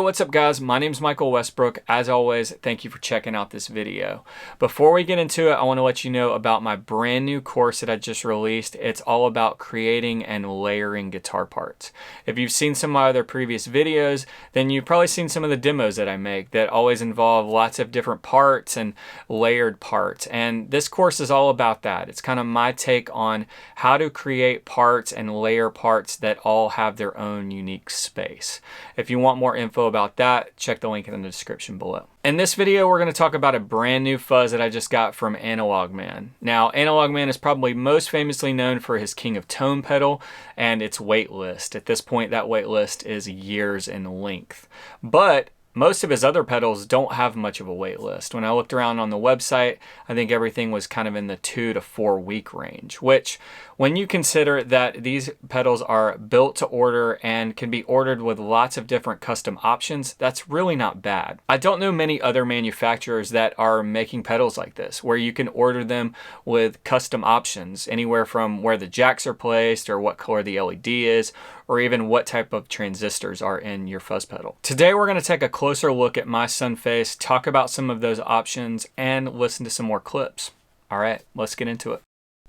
what's up guys? My name is Michael Westbrook. As always, thank you for checking out this video. Before we get into it, I want to let you know about my brand new course that I just released. It's all about creating and layering guitar parts. If you've seen some of my other previous videos, then you've probably seen some of the demos that I make that always involve lots of different parts and layered parts. And this course is all about that. It's kind of my take on how to create parts and layer parts that all have their own unique space. If you want more info about that, check the link in the description below. In this video, we're going to talk about a brand new fuzz that I just got from Analogman. Now, Analogman is probably most famously known for his King of Tone pedal and its wait list. At this point, that wait list is years in length. But most of his other pedals don't have much of a wait list. When I looked around on the website, I think everything was kind of in the 2 to 4 week range, which when you consider that these pedals are built to order and can be ordered with lots of different custom options, that's really not bad. I don't know many other manufacturers that are making pedals like this, where you can order them with custom options, anywhere from where the jacks are placed or what color the LED is, or even what type of transistors are in your fuzz pedal. Today we're going to take a closer look at my Sunface, talk about some of those options, and listen to some more clips. All right, let's get into it.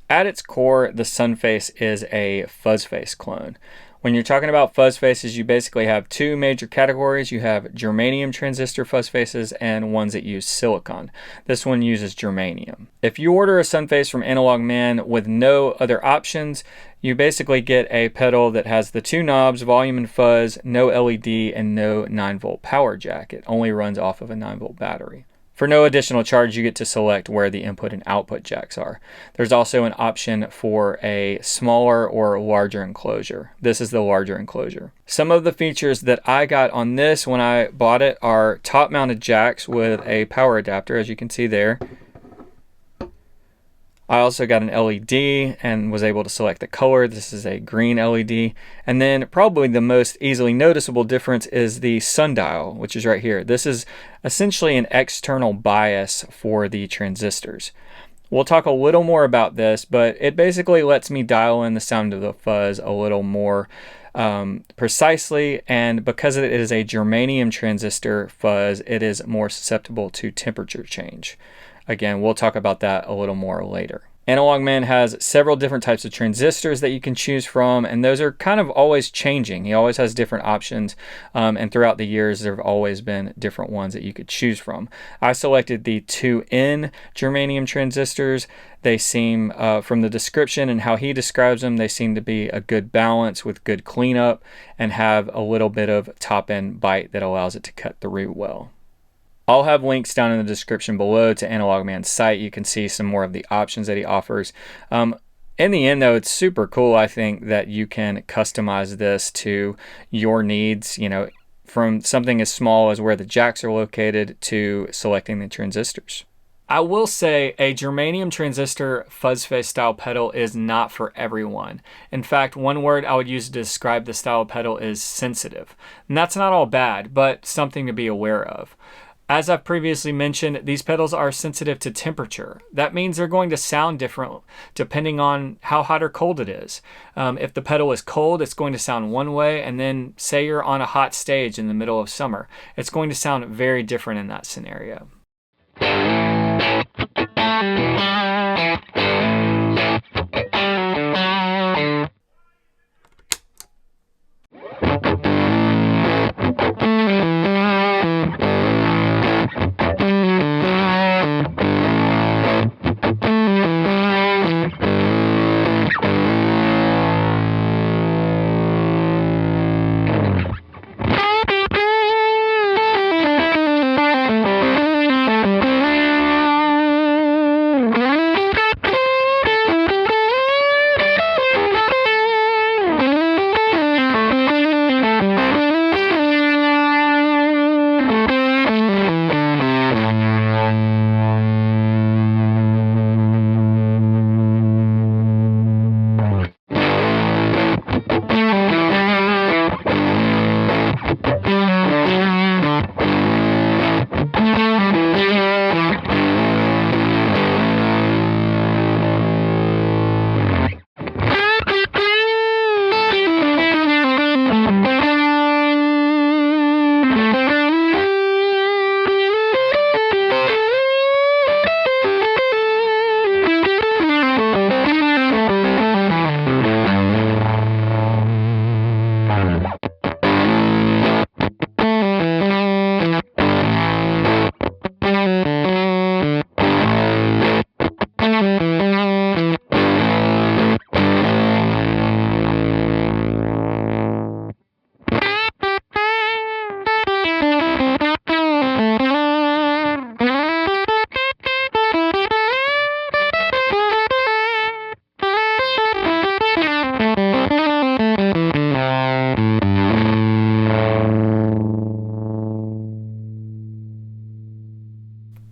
At its core, the Sunface is a FuzzFace clone. When you're talking about fuzz faces, you basically have two major categories. You have germanium transistor fuzz faces and ones that use silicon. This one uses germanium. If you order a Sunface from Analogman with no other options, you basically get a pedal that has the two knobs, volume and fuzz, no LED, and no 9-volt power jack. It only runs off of a 9-volt battery. For no additional charge, you get to select where the input and output jacks are. There's also an option for a smaller or larger enclosure. This is the larger enclosure. Some of the features that I got on this when I bought it are top-mounted jacks with a power adapter, as you can see there. I also got an LED and was able to select the color. This is a green LED. And then probably the most easily noticeable difference is the Sundial, which is right here. This is essentially an external bias for the transistors. We'll talk a little more about this, but it basically lets me dial in the sound of the fuzz a little more precisely, and because it is a germanium transistor fuzz, it is more susceptible to temperature change. Again, we'll talk about that a little more later. Analogman has several different types of transistors that you can choose from, and those are kind of always changing. He always has different options, and throughout the years there have always been different ones that you could choose from. I selected the 2N germanium transistors. They seem, from the description and how he describes them, they seem to be a good balance with good cleanup and have a little bit of top-end bite that allows it to cut through well. I'll have links down in the description below to Analogman's site. You can see some more of the options that he offers. In the end, though, it's super cool, I think, that you can customize this to your needs, you know, from something as small as where the jacks are located to selecting the transistors. I will say a germanium transistor FuzzFace style pedal is not for everyone. In fact, one word I would use to describe the style of pedal is sensitive. And that's not all bad, but something to be aware of. As I've previously mentioned, these pedals are sensitive to temperature. That means they're going to sound different depending on how hot or cold it is. If the pedal is cold, it's going to sound one way, and then say you're on a hot stage in the middle of summer, it's going to sound very different in that scenario.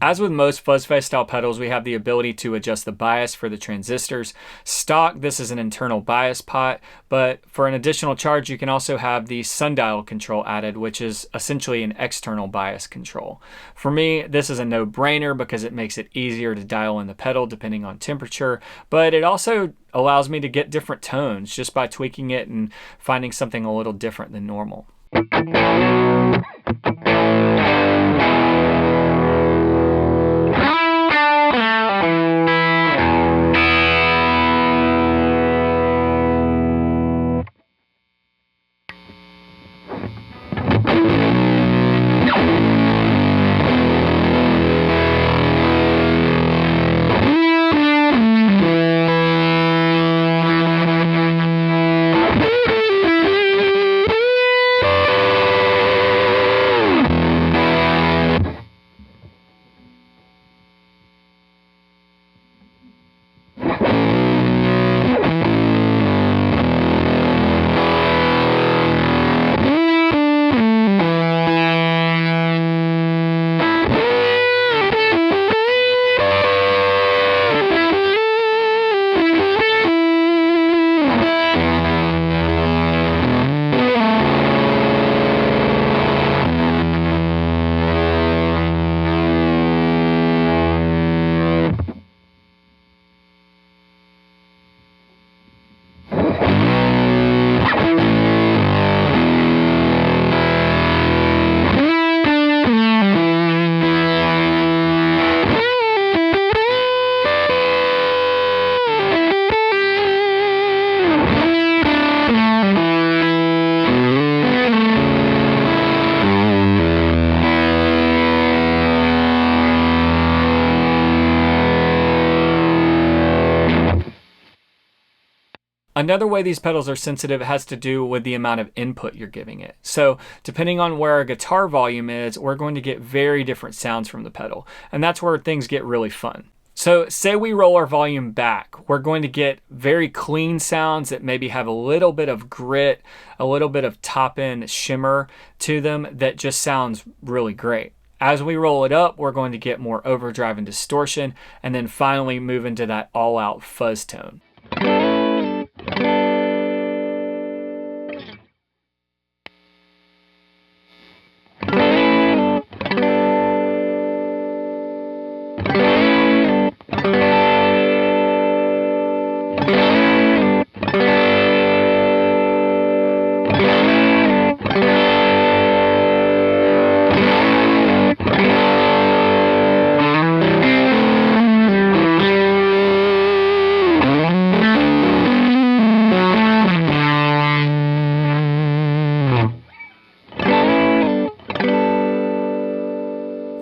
As with most FUZZ style pedals, we have the ability to adjust the bias for the transistors. Stock, this is an internal bias pot, but for an additional charge, you can also have the Sundial control added, which is essentially an external bias control. For me, this is a no-brainer because it makes it easier to dial in the pedal depending on temperature, but it also allows me to get different tones just by tweaking it and finding something a little different than normal. Another way these pedals are sensitive has to do with the amount of input you're giving it. So depending on where our guitar volume is, we're going to get very different sounds from the pedal. And that's where things get really fun. So say we roll our volume back, we're going to get very clean sounds that maybe have a little bit of grit, a little bit of top end shimmer to them that just sounds really great. As we roll it up, we're going to get more overdrive and distortion, and then finally move into that all-out fuzz tone.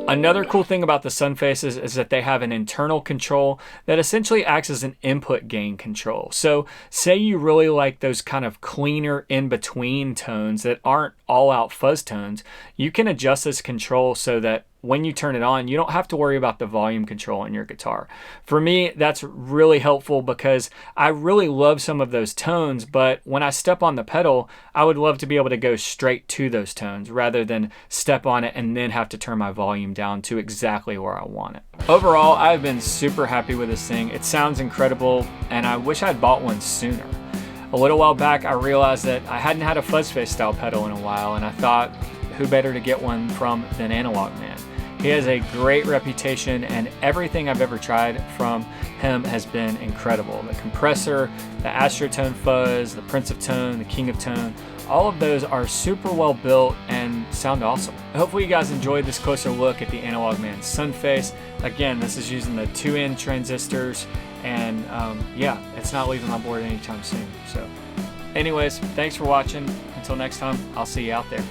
Another cool thing about the Sunfaces is that they have an internal control that essentially acts as an input gain control. So say you really like those kind of cleaner in-between tones that aren't all-out fuzz tones, you can adjust this control so that when you turn it on, you don't have to worry about the volume control on your guitar. For me, that's really helpful because I really love some of those tones, but when I step on the pedal, I would love to be able to go straight to those tones rather than step on it and then have to turn my volume down to exactly where I want it. Overall, I've been super happy with this thing. It sounds incredible, and I wish I'd bought one sooner. A little while back, I realized that I hadn't had a FuzzFace style pedal in a while, and I thought, who better to get one from than Analogman? He has a great reputation, and everything I've ever tried from him has been incredible. The compressor, the Astrotone fuzz, the Prince of Tone, the King of Tone, all of those are super well built and sound awesome. Hopefully you guys enjoyed this closer look at the Analogman Sunface. Again, this is using the 2N transistors, and yeah, it's not leaving my board anytime soon. So anyways, thanks for watching. Until next time, I'll see you out there.